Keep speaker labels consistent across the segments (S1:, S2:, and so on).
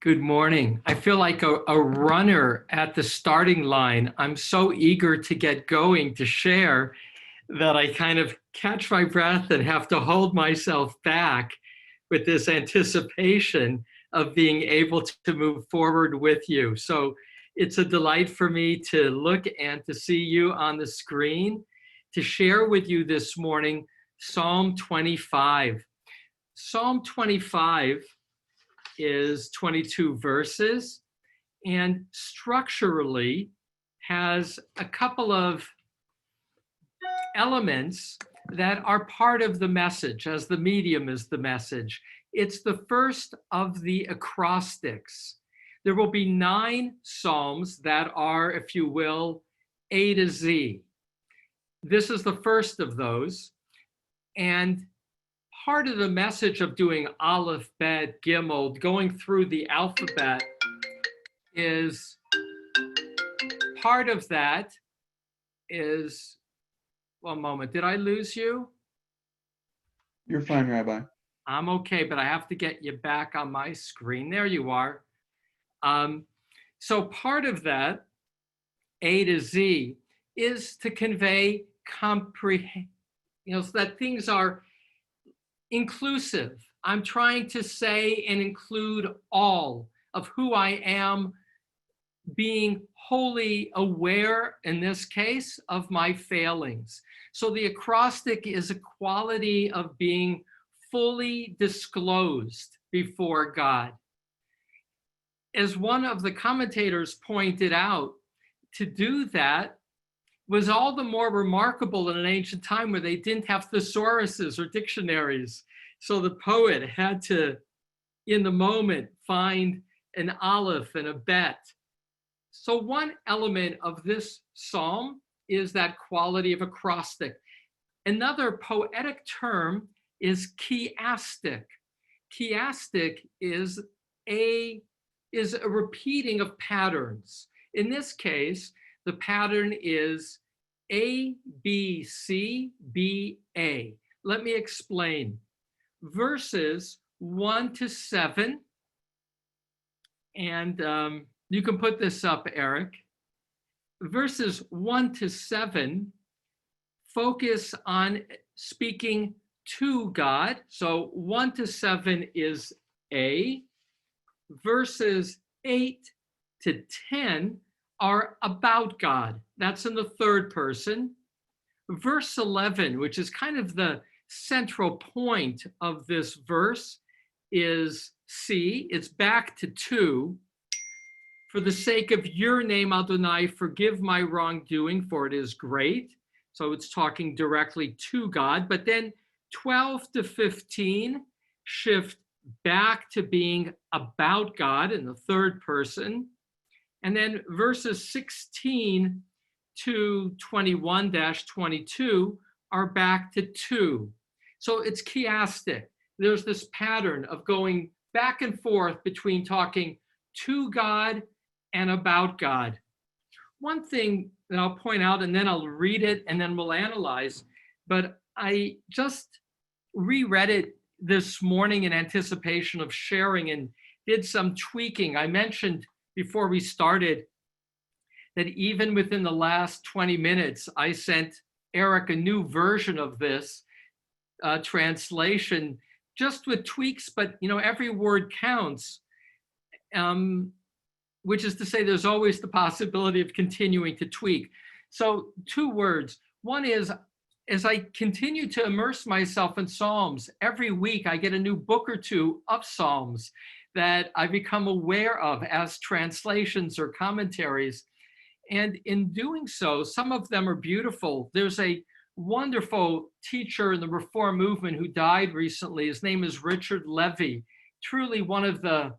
S1: Good morning. I feel like a runner at the starting line. I'm so eager to get going to share that I kind of catch my breath and have to hold myself back with this anticipation of being able to move forward with you. So it's a delight for me to look and to see you on the screen to share with you this morning Psalm 25. Psalm 25 is 22 verses and structurally has a couple of elements that are part of the message, as the medium is the message. It's the first of the acrostics. There will be 9 psalms that are, if you will, A to Z. This is the first of those. And part of the message of doing Aleph, Bet, Gimel, going through the alphabet is, part of that is, one moment, did I lose you?
S2: You're fine, Rabbi.
S1: I'm okay, but I have to get you back on my screen. There you are. So part of that, A to Z, is to convey so that things are inclusive. I'm trying to say and include all of who I am, being wholly aware, in this case, of my failings. So the acrostic is a quality of being fully disclosed before God. As one of the commentators pointed out, to do that was all the more remarkable in an ancient time where they didn't have thesauruses or dictionaries. So the poet had to, in the moment, find an aleph and a bet. So one element of this psalm is that quality of acrostic. Another poetic term is chiastic. Chiastic is a repeating of patterns. In this case, the pattern is A, B, C, B, A. Let me explain. Verses 1 to 7, and you can put this up, Eric. Verses 1 to 7 focus on speaking to God. So 1 to 7 is A. Verses 8 to 10 are about God. That's in the third person. Verse 11, which is kind of the central point of this verse, is C. It's back to 2. For the sake of your name, Adonai, forgive my wrongdoing, for it is great. So it's talking directly to God. But then 12 to 15 shift back to being about God in the third person. And then verses 16 to 21-22 are back to 2. So it's chiastic. There's this pattern of going back and forth between talking to God and about God. One thing that I'll point out, and then I'll read it and then we'll analyze, but I just reread it this morning in anticipation of sharing and did some tweaking. I mentioned before we started that even within the last 20 minutes, I sent Eric a new version of this translation, just with tweaks, but every word counts, which is to say there's always the possibility of continuing to tweak. So 2 words. One is, as I continue to immerse myself in Psalms, every week I get a new book or 2 of Psalms that I become aware of as translations or commentaries. And in doing so, some of them are beautiful. There's a wonderful teacher in the Reform movement who died recently. His name is Richard Levy, truly one of the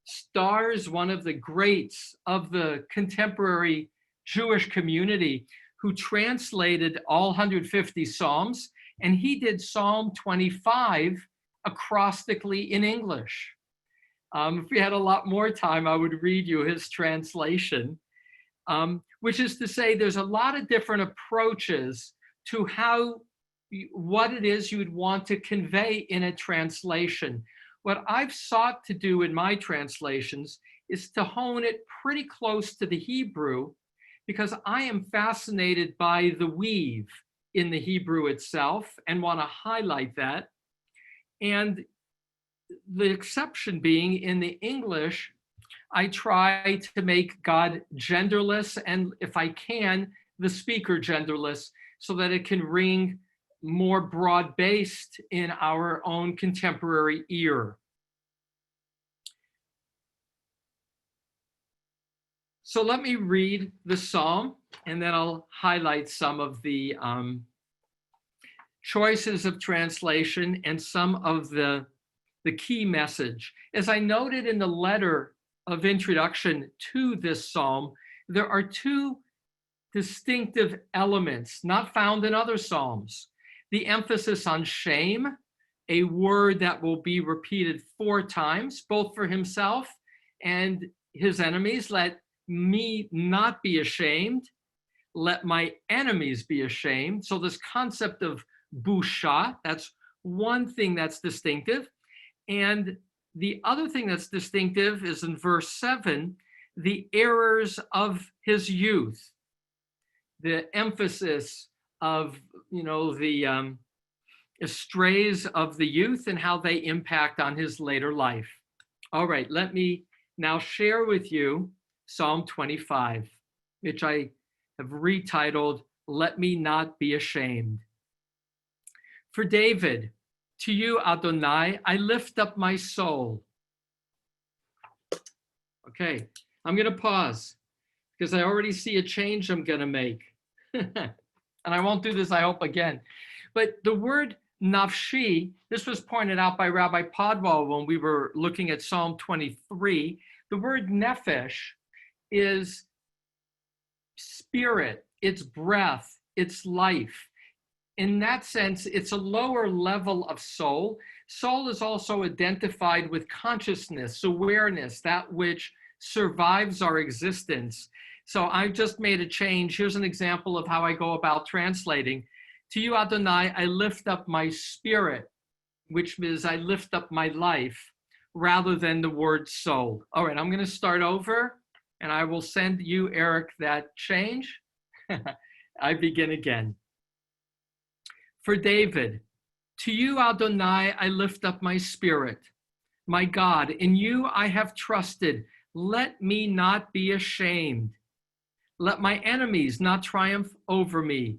S1: stars, one of the greats of the contemporary Jewish community, who translated all 150 Psalms, and he did Psalm 25 acrostically in English. If we had a lot more time, I would read you his translation, which is to say there's a lot of different approaches to what it is you would want to convey in a translation. What I've sought to do in my translations is to hone it pretty close to the Hebrew, because I am fascinated by the weave in the Hebrew itself and want to highlight that. And the exception being in the English, I try to make God genderless, and if I can, the speaker genderless, so that it can ring more broad-based in our own contemporary ear. So let me read the psalm, and then I'll highlight some of the choices of translation and some of the key message. As I noted in the letter of introduction to this psalm, there are two distinctive elements not found in other psalms. The emphasis on shame, a word that will be repeated 4 times, both for himself and his enemies. Let me not be ashamed. Let my enemies be ashamed. So this concept of busha, that's one thing that's distinctive. And the other thing that's distinctive is in verse 7, the errors of his youth. The emphasis of, the estrays of the youth and how they impact on his later life. All right, let me now share with you Psalm 25, which I have retitled, Let Me Not Be Ashamed. For David, to you, Adonai, I lift up my soul. Okay, I'm going to pause because I already see a change I'm going to make. And I won't do this, I hope, again. But the word nafshi, this was pointed out by Rabbi Podwell when we were looking at Psalm 23. The word nefesh is spirit, it's breath, it's life. In that sense, it's a lower level of soul. Soul is also identified with consciousness, awareness, that which survives our existence. So I've just made a change. Here's an example of how I go about translating. To you, Adonai, I lift up my spirit, which means I lift up my life, rather than the word soul. All right, I'm going to start over, and I will send you, Eric, that change. I begin again. For David, to you, Adonai, I lift up my spirit. My God, in you I have trusted. Let me not be ashamed. Let my enemies not triumph over me.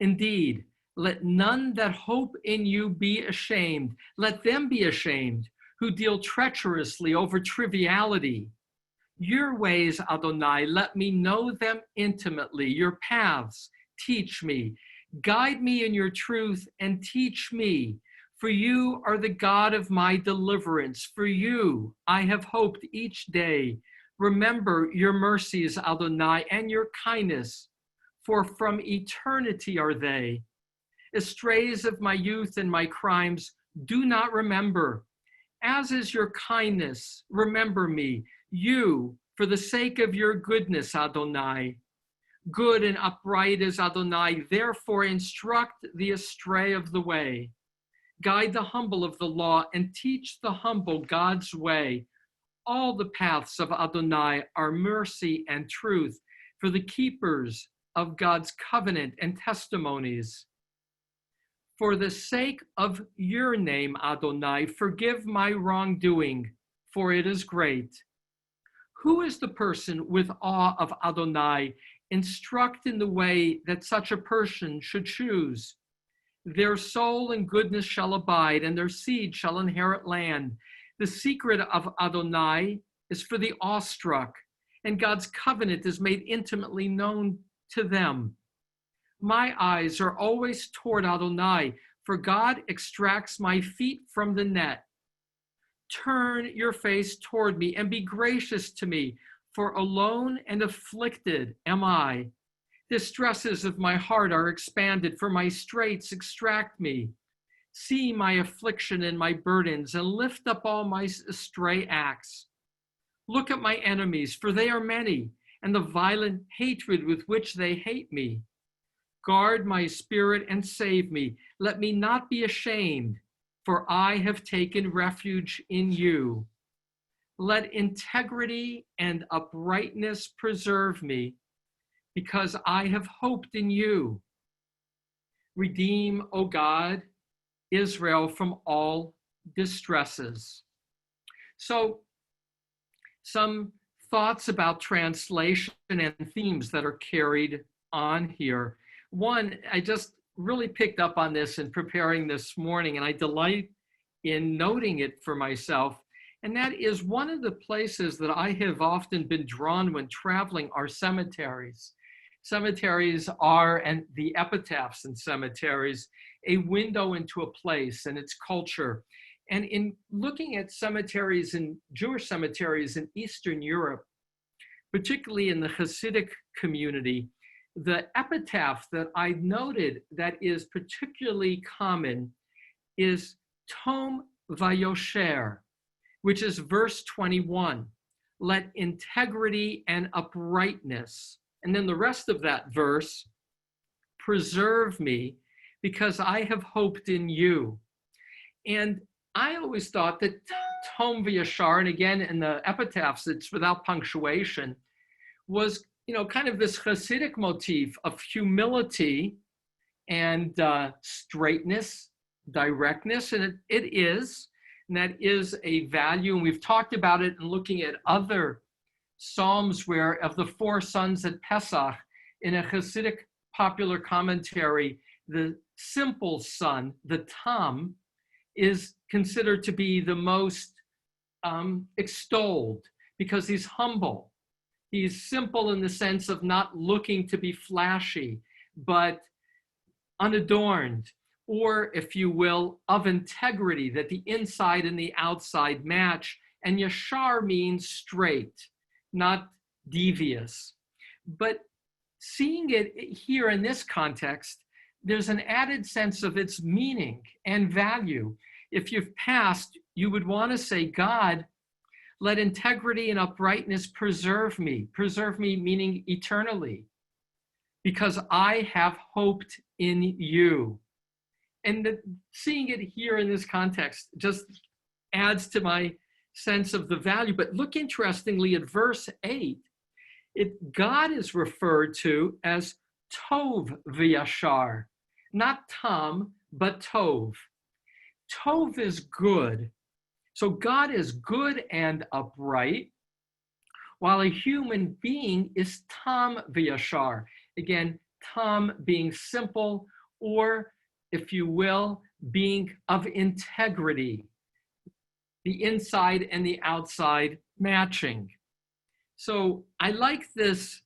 S1: Indeed, let none that hope in you be ashamed. Let them be ashamed who deal treacherously over triviality. Your ways, Adonai, let me know them intimately. Your paths, teach me. Guide me in your truth and teach me. For you are the God of my deliverance. For you I have hoped each day. Remember your mercies, Adonai, and your kindness, for from eternity are they. Estrays of my youth and my crimes do not remember. As is your kindness, remember me, you, for the sake of your goodness, Adonai. Good and upright is Adonai, therefore instruct the astray of the way. Guide the humble of the law and teach the humble God's way. All the paths of Adonai are mercy and truth for the keepers of God's covenant and testimonies. For the sake of your name, Adonai, forgive my wrongdoing, for it is great. Who is the person with awe of Adonai? Instruct in the way that such a person should choose. Their soul and goodness shall abide, and their seed shall inherit land. The secret of Adonai is for the awestruck, and God's covenant is made intimately known to them. My eyes are always toward Adonai, for God extracts my feet from the net. Turn your face toward me and be gracious to me, for alone and afflicted am I. The stresses of my heart are expanded, for my straits extract me. See my affliction and my burdens, and lift up all my stray acts. Look at my enemies, for they are many, and the violent hatred with which they hate me. Guard my spirit and save me. Let me not be ashamed. for I have taken refuge in you. Let integrity and uprightness preserve me, because I have hoped in you. Redeem, O God, Israel from all distresses. So, some thoughts about translation and themes that are carried on here. One, I just really picked up on this in preparing this morning, and I delight in noting it for myself. And that is one of the places that I have often been drawn when traveling are cemeteries. Cemeteries are, and the epitaphs in cemeteries, a window into a place and its culture. And in looking at cemeteries and Jewish cemeteries in Eastern Europe, particularly in the Hasidic community, the epitaph that I noted that is particularly common is Tom Vayosher, which is verse 21. Let integrity and uprightness, and then the rest of that verse, preserve me, because I have hoped in you. And I always thought that Tom Vayashar, and again in the epitaphs, it's without punctuation, was kind of this Hasidic motif of humility and straightness, directness, and it is, and that is a value. And we've talked about it in looking at other Psalms where of the four sons at Pesach, in a Hasidic popular commentary, the simple son, the Tam, is considered to be the most extolled because he's humble. He's simple in the sense of not looking to be flashy, but unadorned, or if you will, of integrity, that the inside and the outside match. And yashar means straight, not devious. But seeing it here in this context, there's an added sense of its meaning and value. If you've passed, you would want to say, God, let integrity and uprightness preserve me. Preserve me meaning eternally, because I have hoped in you. And seeing it here in this context just adds to my sense of the value. But look interestingly at verse 8. God is referred to as Tov V'Yashar, not Tam, but Tov. Tov is good. So God is good and upright, while a human being is Tam V'Yashar. Again, Tam being simple, or if you will, being of integrity, the inside and the outside matching. So I like this.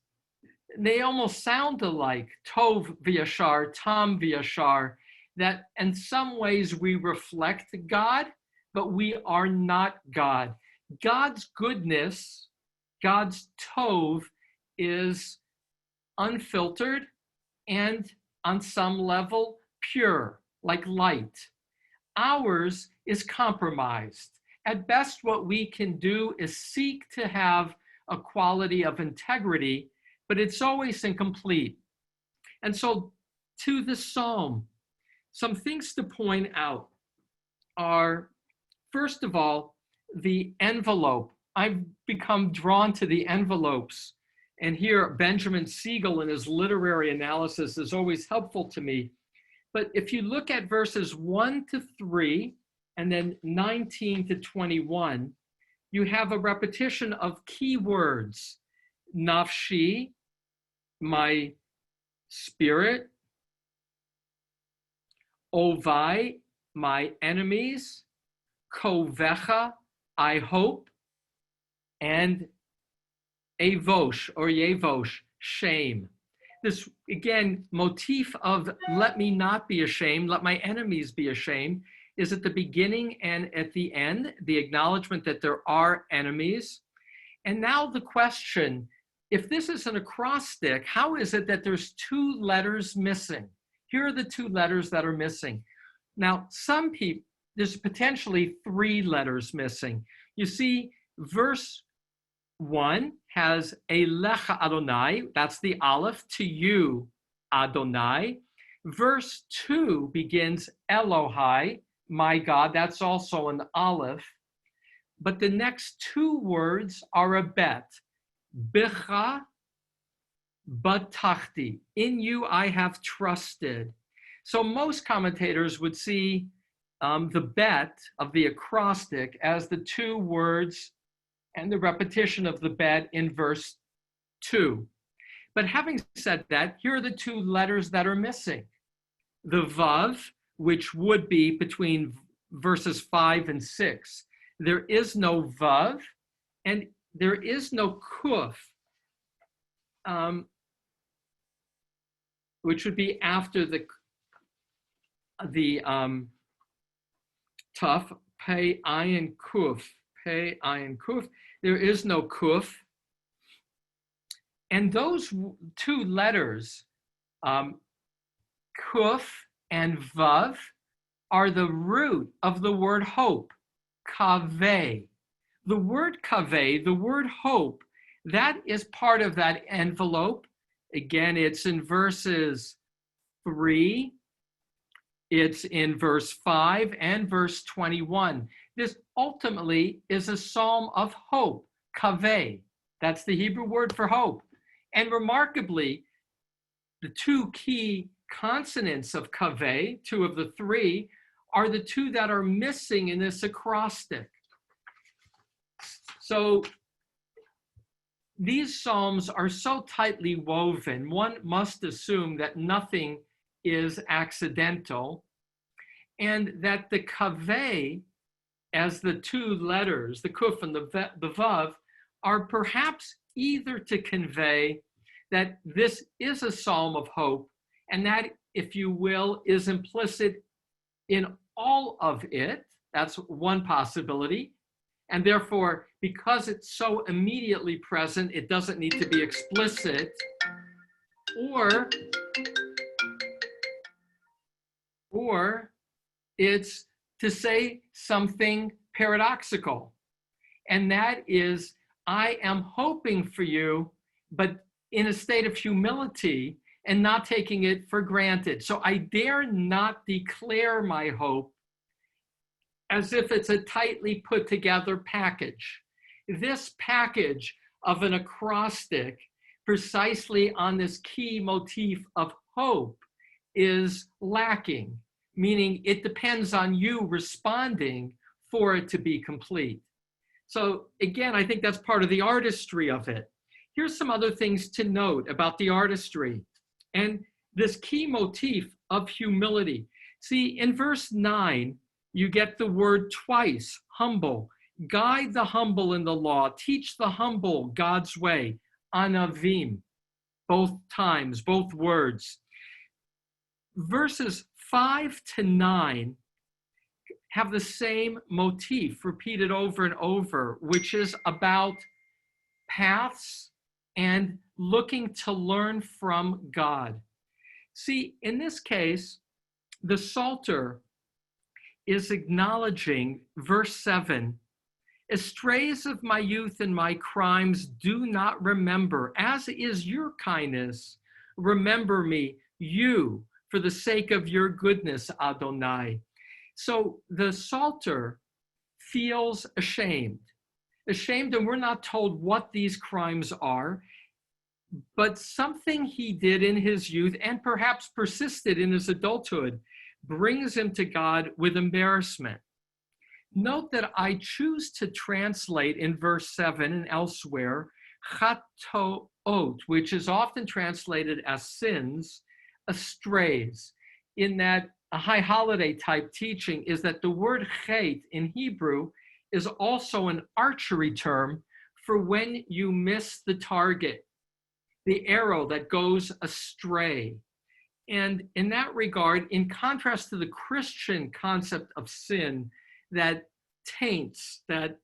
S1: They almost sound alike, Tov V'Yashar, Tam V'Yashar, that in some ways we reflect God, but we are not God. God's goodness, God's Tov, is unfiltered and on some level pure, like light. Ours is compromised. At best, what we can do is seek to have a quality of integrity, but it's always incomplete. And so to the psalm, some things to point out are, first of all, the envelope. I've become drawn to the envelopes. And here, Benjamin Siegel in his literary analysis is always helpful to me. But if you look at verses 1 to 3 and then 19 to 21, you have a repetition of key words. Nafshi, my spirit. Ovai, my enemies. Kovecha, I hope. And Avosh or Yevosh, shame. This, again, motif of let me not be ashamed, let my enemies be ashamed, is at the beginning and at the end, the acknowledgement that there are enemies. And now the question, if this is an acrostic, how is it that there's two letters missing? Here are the two letters that are missing. Now, some people, there's potentially three letters missing. You see, verse 1 has Elecha Adonai, that's the Aleph, to you, Adonai. Verse 2 begins Elohai, my God, that's also an aleph. But the next two words are a bet. Bicha batachti. In you I have trusted. So most commentators would see the bet of the acrostic as the two words and the repetition of the bet in verse 2. But having said that, here are the two letters that are missing. The vav, which would be between verses 5 and 6. There is no vav, and there is no kuf, which would be after the tough, pei ayin kuf, pei ayin kuf. There is no kuf. And those two letters, kuf and vav, are the root of the word hope, kaveh. The word kaveh, the word hope, that is part of that envelope. Again, it's in verses 3, it's in verse 5 and verse 21. This ultimately is a psalm of hope, kaveh. That's the Hebrew word for hope. And remarkably, the two key consonants of kaveh, two of the three, are the two that are missing in this acrostic. So these psalms are so tightly woven, one must assume that nothing is accidental, and that the kaveh, as the two letters, the kuf and the vav, are perhaps either to convey that this is a psalm of hope, and that, if you will, is implicit in all of it. That's one possibility. And therefore, because it's so immediately present, it doesn't need to be explicit. Or it's to say something paradoxical. And that is, I am hoping for you, but in a state of humility and not taking it for granted. So I dare not declare my hope as if it's a tightly put together package. This package of an acrostic, precisely on this key motif of hope, is lacking, meaning it depends on you responding for it to be complete. So again, I think that's part of the artistry of it. Here's some other things to note about the artistry and this key motif of humility. See, in verse 9, you get the word twice, humble. Guide the humble in the law. Teach the humble God's way. Anavim, both times, both words. Verses 5 to 9 have the same motif repeated over and over, which is about paths and looking to learn from God. See, in this case, the Psalter is acknowledging verse 7, estrays of my youth and my crimes do not remember, as is your kindness. Remember me, you, for the sake of your goodness, Adonai. So the Psalter feels ashamed, and we're not told what these crimes are, but something he did in his youth and perhaps persisted in his adulthood brings him to God with embarrassment. Note that I choose to translate in verse 7 and elsewhere, chatoot, which is often translated as sins, estrays, in that a high holiday type teaching is that the word chet in Hebrew is also an archery term for when you miss the target, the arrow that goes astray. And in that regard, in contrast to the Christian concept of sin that taints, that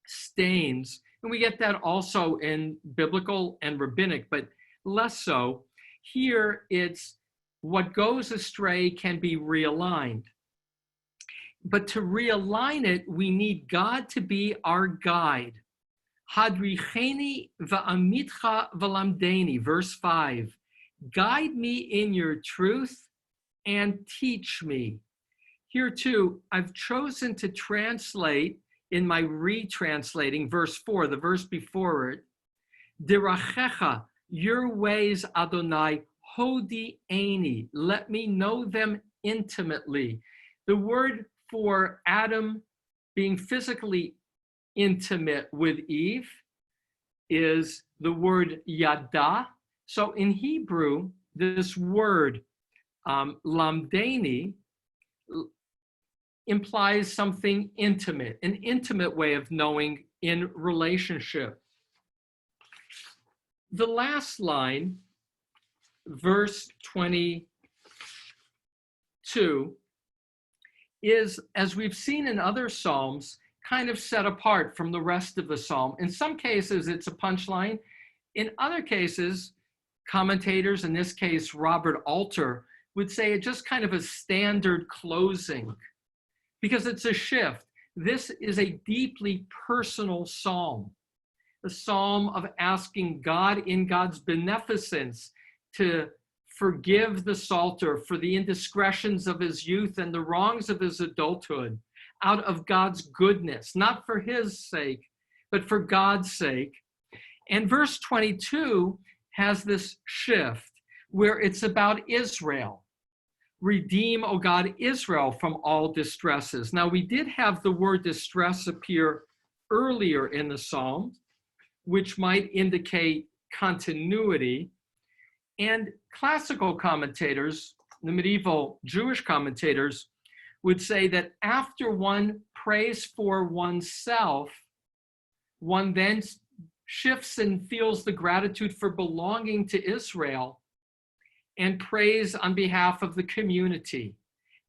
S1: stains, and we get that also in biblical and rabbinic, but less so, here it's what goes astray can be realigned. But to realign it, we need God to be our guide. Hadricheni va'amitcha v'lamdeni, verse 5. Guide me in your truth and teach me. here too, I've chosen to translate in my retranslating verse 4, the verse before it, Dirachecha, your ways, Adonai, hodi eni, let me know them intimately. The word for Adam being physically intimate with Eve is the word yada. So in Hebrew, this word lamdeni implies something intimate, an intimate way of knowing in relationship. The last line, verse 22, is, as we've seen in other Psalms, kind of set apart from the rest of the Psalm. In some cases, it's a punchline. In other cases, commentators, in this case, Robert Alter, would say it's just kind of a standard closing because it's a shift. This is a deeply personal psalm, a psalm of asking God in God's beneficence to forgive the Psalter for the indiscretions of his youth and the wrongs of his adulthood out of God's goodness, not for his sake, but for God's sake. And verse 22 has this shift where it's about Israel. Redeem, O God, Israel from all distresses. Now, we did have the word distress appear earlier in the psalm, which might indicate continuity. And classical commentators, the medieval Jewish commentators, would say that after one prays for oneself, one then shifts and feels the gratitude for belonging to Israel and prays on behalf of the community.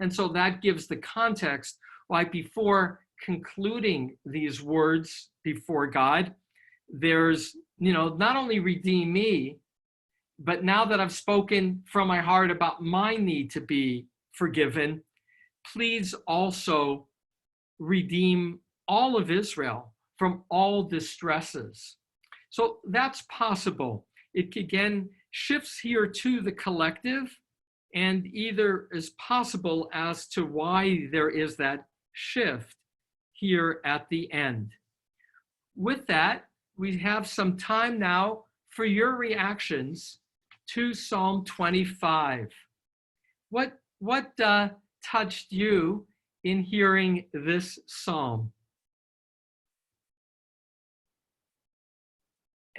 S1: And so that gives the context why before concluding these words before God, there's, not only redeem me, but now that I've spoken from my heart about my need to be forgiven, please also redeem all of Israel from all distresses. So that's possible. It again shifts here to the collective and either is possible as to why there is that shift here at the end. With that, we have some time now for your reactions to Psalm 25. What touched you in hearing this psalm?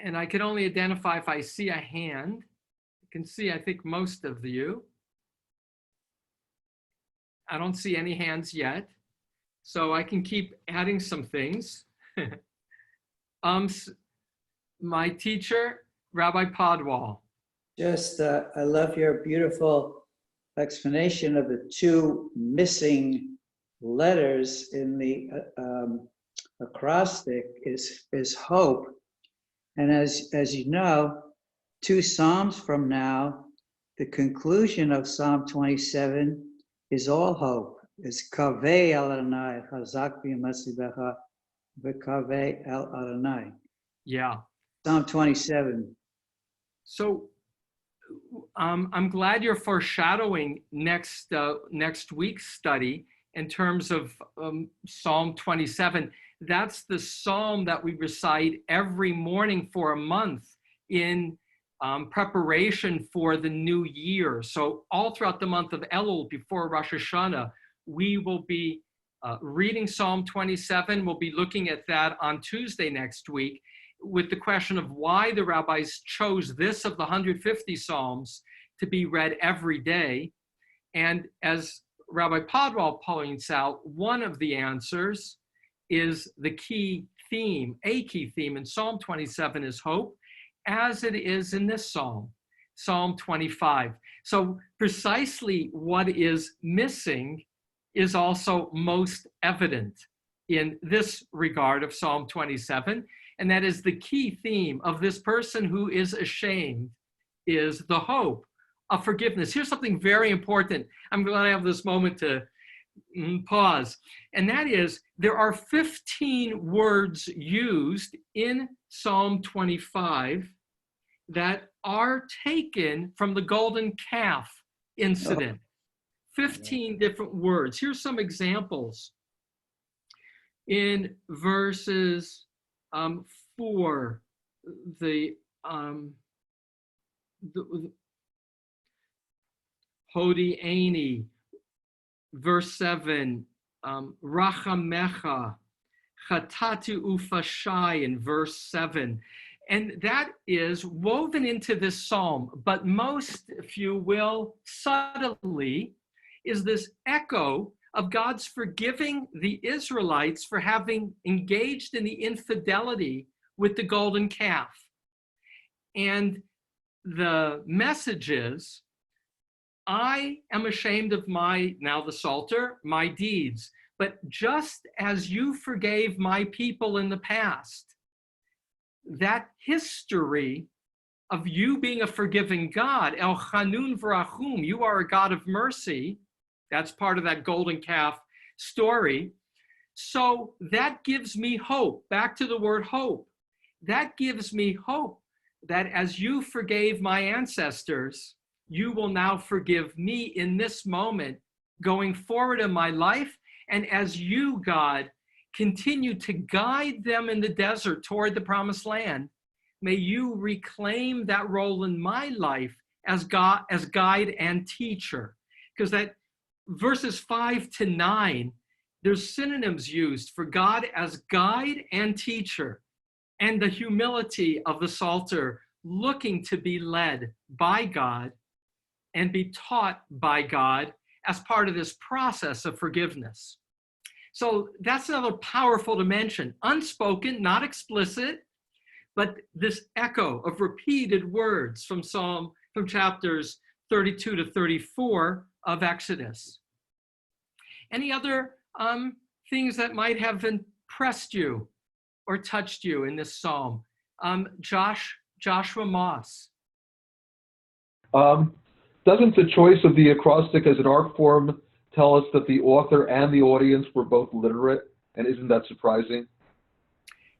S1: And I can only identify if I see a hand. I can see, I think, most of you. I don't see any hands yet, so I can keep adding some things. My teacher, Rabbi Podwall.
S3: Just, I love your beautiful explanation of the two missing letters in the acrostic is hope. And as you know, 2 Psalms from now, the conclusion of Psalm 27 is all hope. It's Kaveh el Adonai, Chazak b'Yamasibecha, v'Kaveh el Adonai.
S1: Yeah.
S3: Psalm 27.
S1: So I'm glad you're foreshadowing next week's study in terms of Psalm 27. That's the psalm that we recite every morning for a month in preparation for the new year. So all throughout the month of Elul, before Rosh Hashanah, we will be reading Psalm 27. We'll be looking at that on Tuesday next week with the question of why the rabbis chose this of the 150 Psalms to be read every day. And as Rabbi Podwall points out, one of the answers is the key theme, a key theme in Psalm 27 is hope, as it is in this psalm, Psalm 25. So precisely what is missing is also most evident in this regard of Psalm 27, and that is the key theme of this person who is ashamed is the hope of forgiveness. Here's something very important. I'm glad I have this moment to pause. And that is, there are 15 words used in Psalm 25 that are taken from the golden calf incident. 15 different words. Here's some examples. In verses 4, the Hodi Aini, verse 7, Rachamecha, Chatatu Ufashai in verse 7. And that is woven into this psalm, but most, if you will, subtly, is this echo of God's forgiving the Israelites for having engaged in the infidelity with the golden calf. And the message is, I am ashamed of now the Psalter, my deeds. But just as you forgave my people in the past, that history of you being a forgiving God, El Chanun V'Rachum, you are a God of mercy. That's part of that golden calf story. So that gives me hope. Back to the word hope. That gives me hope that as you forgave my ancestors, you will now forgive me in this moment going forward in my life. And as you, God, continue to guide them in the desert toward the promised land, may you reclaim that role in my life as God, as guide and teacher. Because that verses 5 to 9, there's synonyms used for God as guide and teacher, and the humility of the Psalter looking to be led by God and be taught by God as part of this process of forgiveness. So that's another powerful dimension, unspoken, not explicit, but this echo of repeated words from chapters 32 to 34 of Exodus. Any other things that might have impressed you or touched you in this psalm? Joshua Moss.
S4: Doesn't the choice of the acrostic as an art form tell us that the author and the audience were both literate? And isn't that surprising?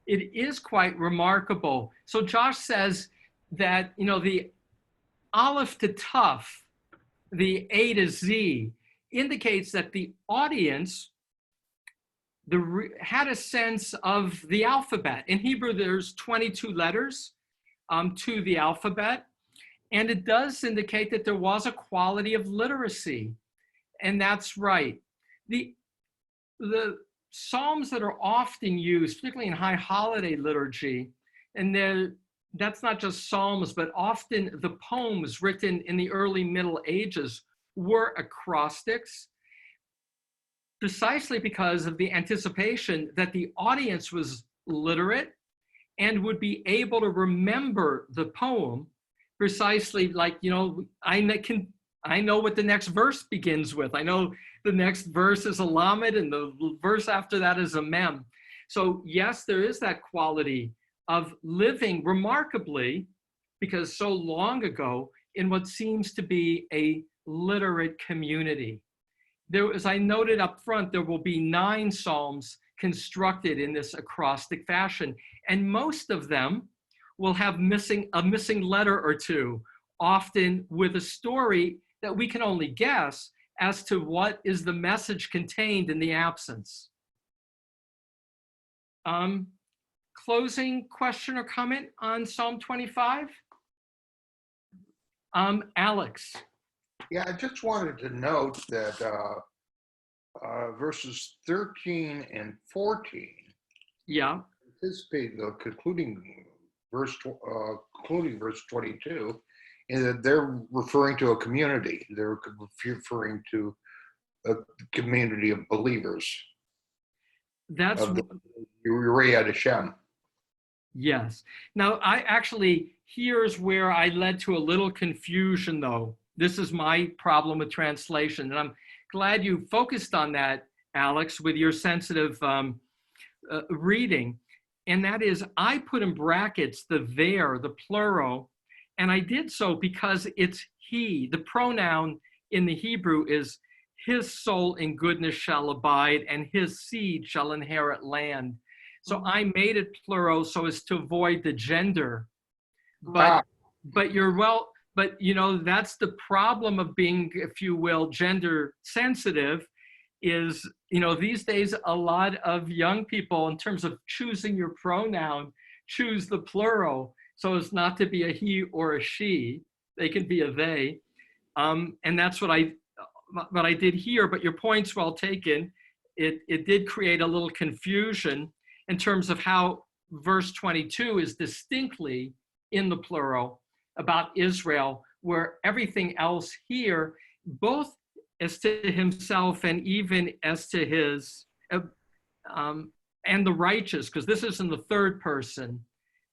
S1: It is quite remarkable. So Josh says that, the Aleph to Tuf, the A to Z, indicates that the audience had a sense of the alphabet. In Hebrew, there's 22 letters to the alphabet. And it does indicate that there was a quality of literacy. And that's right. The Psalms that are often used, particularly in high holiday liturgy, and that's not just Psalms, but often the poems written in the early Middle Ages were acrostics, precisely because of the anticipation that the audience was literate and would be able to remember the poem precisely like, I know what the next verse begins with. I know the next verse is a lamed and the verse after that is a mem. So yes, there is that quality of living remarkably, because so long ago, in what seems to be a literate community. There, as I noted up front, there will be 9 psalms constructed in this acrostic fashion, and most of them will have a missing letter or two, often with a story that we can only guess as to what is the message contained in the absence. Closing question or comment on Psalm 25? Alex.
S5: Yeah, I just wanted to note that verses 13 and 14
S1: Yeah.
S5: anticipate the concluding verse 22, and that they're referring to a community. They're referring to a community of believers.
S1: That's
S5: of the Uriah Hashem.
S1: Yes. Now, here's where I led to a little confusion, though. This is my problem with translation. And I'm glad you focused on that, Alex, with your sensitive reading. And that is, I put in brackets the there, the plural, and I did so because it's he. The pronoun in the Hebrew is his soul in goodness shall abide, and his seed shall inherit land. So I made it plural so as to avoid the gender. But you're But, you know, that's the problem of being, if you will, gender sensitive is, you know, these days, a lot of young people, in terms of choosing your pronoun, choose the plural so as not to be a he or a she. They can be a they. And that's what I did here, but your point's well taken. It did create a little confusion in terms of how verse 22 is distinctly in the plural about Israel, where everything else here, both as to himself and even as to his, and the righteous, because this is in the third person,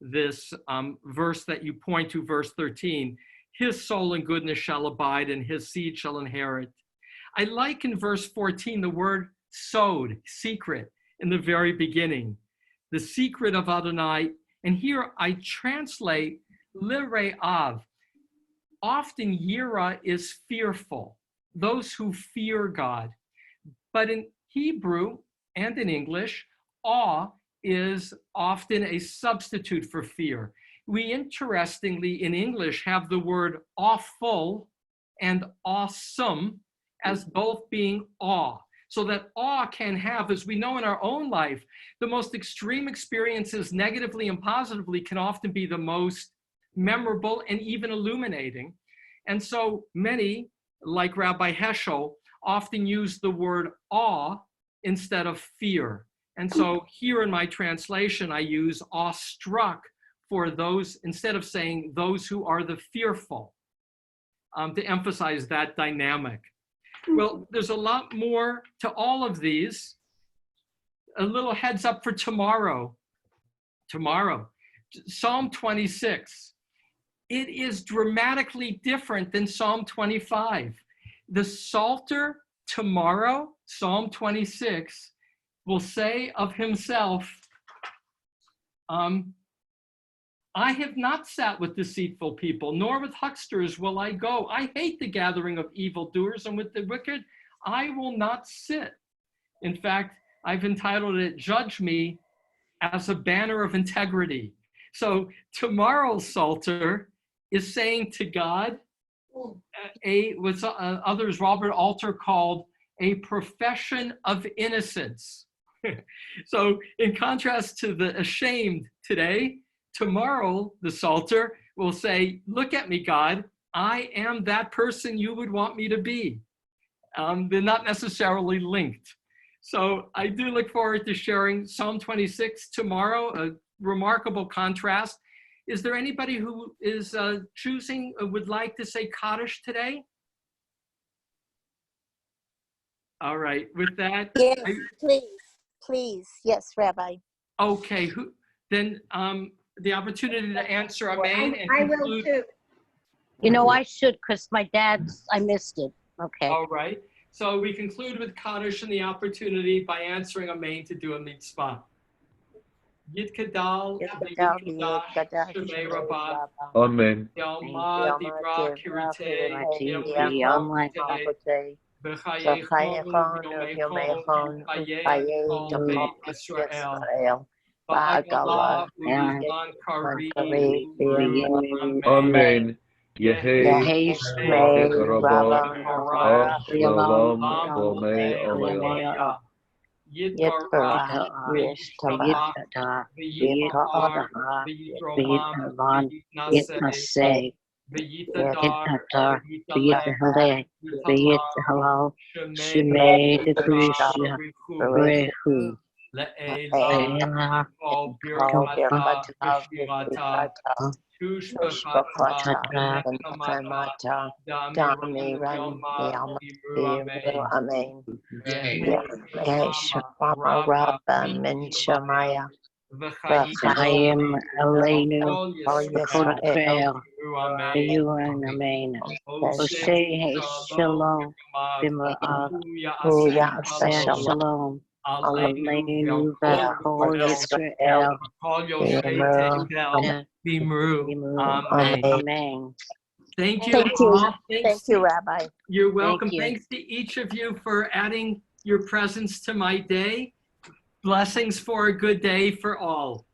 S1: this verse that you point to, verse 13, his soul and goodness shall abide and his seed shall inherit. I like in verse 14, the word sod, secret, in the very beginning, the secret of Adonai. And here I translate Lire'av. Often yira is fearful, those who fear God. But in Hebrew and in English, awe is often a substitute for fear. We interestingly in English have the word awful and awesome as both being awe. So that awe can have, as we know in our own life, the most extreme experiences negatively and positively can often be the most memorable and even illuminating. And so many, like Rabbi Heschel, often use the word awe instead of fear. And so here in my translation, I use awestruck for those, instead of saying those who are the fearful, to emphasize that dynamic. Well, there's a lot more to all of these. A little heads up for tomorrow. Psalm 26. It is dramatically different than Psalm 25. The Psalter tomorrow, Psalm 26, will say of himself, I have not sat with deceitful people, nor with hucksters will I go. I hate the gathering of evildoers, and with the wicked I will not sit. In fact, I've entitled it, Judge Me as a Banner of Integrity. So tomorrow's Psalter is saying to God, what others, Robert Alter called a profession of innocence. So in contrast to the ashamed today, tomorrow the Psalter will say, look at me, God, I am that person you would want me to be. They're not necessarily linked. So I do look forward to sharing Psalm 26 tomorrow, a remarkable contrast. Is there anybody who is choosing, would like to say Kaddish today? All right, with that.
S6: Yes, please. Yes, Rabbi.
S1: Okay, then the opportunity to answer Amen and
S6: I will
S1: conclude.
S6: too.
S7: You know, I should, because I missed it. Okay.
S1: All right, so we conclude with Kaddish and the opportunity by answering Amen to do a mitzvah. Yitkadal, Yitkadash, Shemei Rabbah,
S4: Amen.
S1: Yalma Dibra Kirite, Yom B'chayechon Yomeichon, B'chayei Beit Israel, Ba'agala U'izman Kari,
S4: Amen. Yehei Shmei Rabba Shalom V'Omei Omeya.
S1: Yitbarach, Yishtabach, V'yitar, V'yitromam, V'yitnaseh, V'yitadar, V'yithaleh, V'yithalal, Shemei Dekrusha, Rehu, Le'ela, Kol Birkata, V'shivata, Tushbachata, Kamata, Damiran,
S6: Amen.
S1: Rabba
S6: Min Shamaya.
S7: V'chaim Aleinu V'Kotel V'yuan Amen. Oseh Shalom B'Ma'av Shalom Aleinu V'Kol Yisrael V'Imru. Amen.
S1: Thank you.
S6: Thank you.
S1: All.
S6: Thank you, Rabbi.
S1: You're welcome.
S7: Thank you.
S1: Thanks to each of you for adding your presence to my day. Blessings for a good day for all.